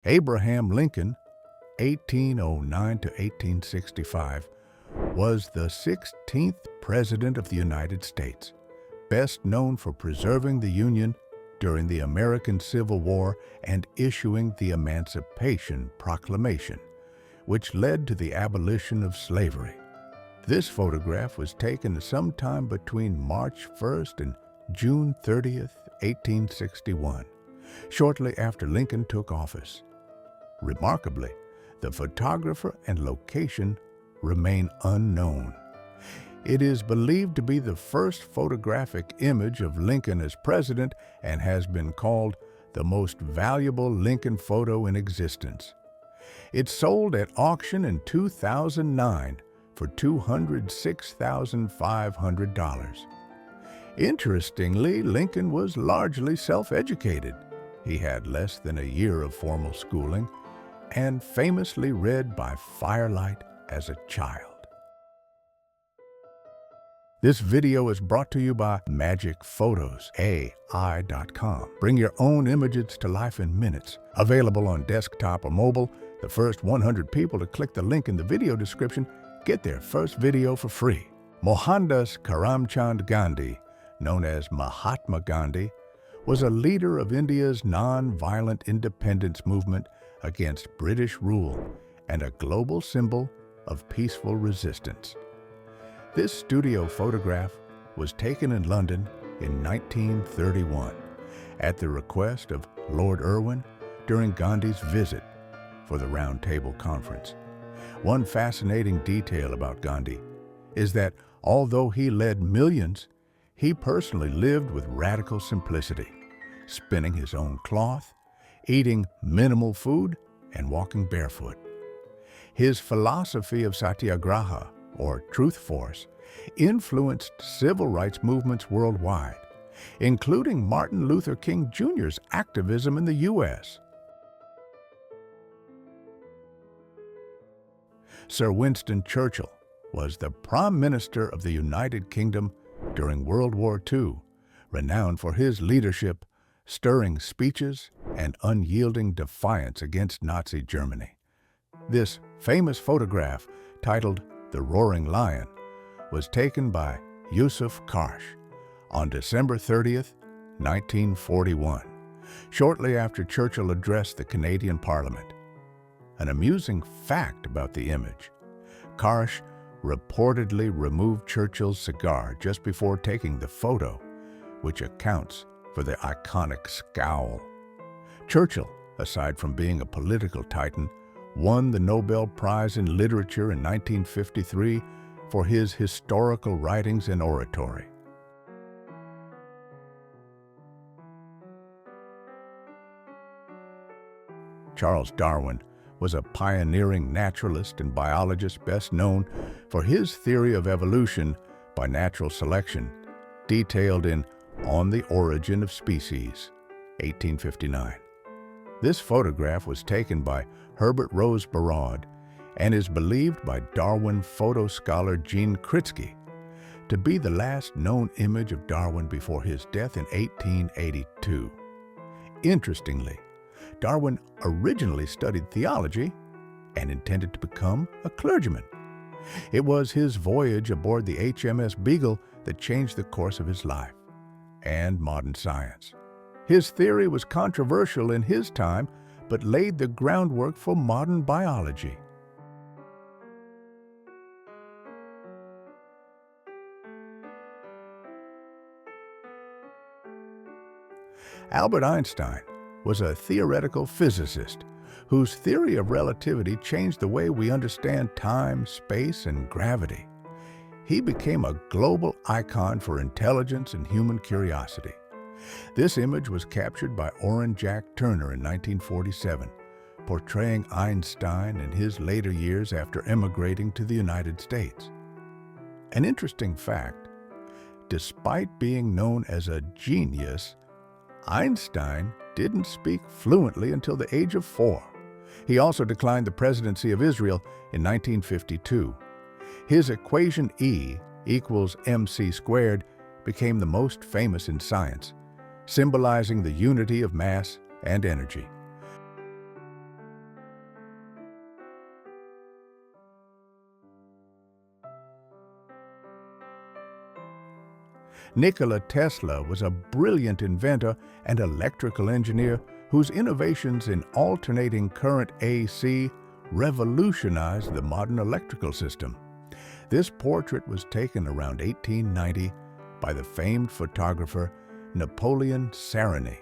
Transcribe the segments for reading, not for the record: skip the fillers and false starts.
Abraham Lincoln, 1809 to 1865, was the 16th President of the United States, best known for preserving the Union during the American Civil War and issuing the Emancipation Proclamation, which led to the abolition of slavery. This photograph was taken sometime between March 1st and June 30th, 1861, shortly after Lincoln took office. Remarkably, the photographer and location remain unknown. It is believed to be the first photographic image of Lincoln as president and has been called the most valuable Lincoln photo in existence. It sold at auction in 2009 for $206,500. Interestingly, Lincoln was largely self-educated. He had less than a year of formal schooling and famously read by firelight as a child. This video is brought to you by MagicPhotosAI.com. Bring your own images to life in minutes. Available on desktop or mobile, the first 100 people to click the link in the video description get their first video for free. Mohandas Karamchand Gandhi, known as Mahatma Gandhi, was a leader of India's non-violent independence movement against British rule and a global symbol of peaceful resistance. This studio photograph was taken in London in 1931 at the request of Lord Irwin during Gandhi's visit for the Round Table Conference. One fascinating detail about Gandhi is that although he led millions, he personally lived with radical simplicity, spinning his own cloth, eating minimal food, and walking barefoot. His philosophy of satyagraha, or truth force, influenced civil rights movements worldwide, including Martin Luther King Jr.'s activism in the U.S. Sir Winston Churchill was the Prime Minister of the United Kingdom during World War II, renowned for his leadership, stirring speeches, and unyielding defiance against Nazi Germany. This famous photograph, titled "The Roaring Lion," was taken by Yusuf Karsh on December 30th, 1941, shortly after Churchill addressed the Canadian Parliament. An amusing fact about the image: Karsh reportedly removed Churchill's cigar just before taking the photo, which accounts for the iconic scowl. Churchill, aside from being a political titan, won the Nobel Prize in Literature in 1953 for his historical writings and oratory. Charles Darwin was a pioneering naturalist and biologist best known for his theory of evolution by natural selection, detailed in On the Origin of Species, 1859. This photograph was taken by Herbert Rose Barraud and is believed by Darwin photo scholar Gene Kritsky to be the last known image of Darwin before his death in 1882. Interestingly, Darwin originally studied theology and intended to become a clergyman. It was his voyage aboard the HMS Beagle that changed the course of his life and modern science. His theory was controversial in his time, but laid the groundwork for modern biology. Albert Einstein was a theoretical physicist whose theory of relativity changed the way we understand time, space, and gravity. He became a global icon for intelligence and human curiosity. This image was captured by Orrin Jack Turner in 1947, portraying Einstein in his later years after emigrating to the United States. An interesting fact: despite being known as a genius, Einstein didn't speak fluently until the age of 4. He also declined the presidency of Israel in 1952. His equation E equals mc squared became the most famous in science, symbolizing the unity of mass and energy. Nikola Tesla was a brilliant inventor and electrical engineer whose innovations in alternating current AC revolutionized the modern electrical system. This portrait was taken around 1890 by the famed photographer Napoleon Sarony,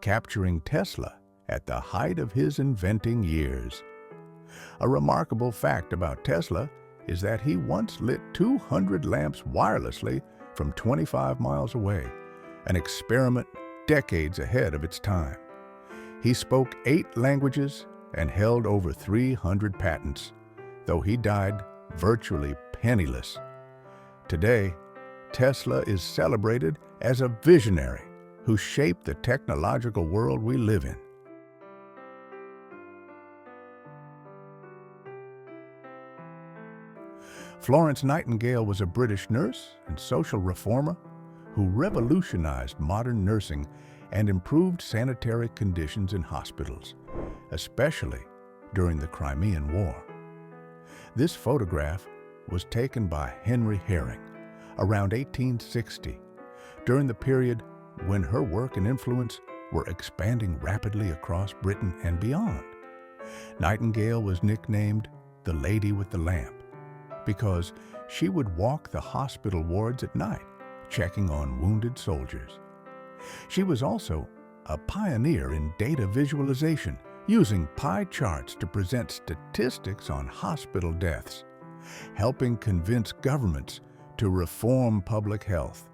capturing Tesla at the height of his inventing years. A remarkable fact about Tesla is that he once lit 200 lamps wirelessly from 25 miles away, an experiment decades ahead of its time. He spoke 8 languages and held over 300 patents, though he died virtually penniless. Today, Tesla is celebrated as a visionary who shaped the technological world we live in. Florence Nightingale was a British nurse and social reformer who revolutionized modern nursing and improved sanitary conditions in hospitals, especially during the Crimean War. This photograph was taken by Henry Herring around 1860, during the period when her work and influence were expanding rapidly across Britain and beyond. Nightingale was nicknamed the Lady with the Lamp because she would walk the hospital wards at night, checking on wounded soldiers. She was also a pioneer in data visualization, using pie charts to present statistics on hospital deaths, helping convince governments to reform public health.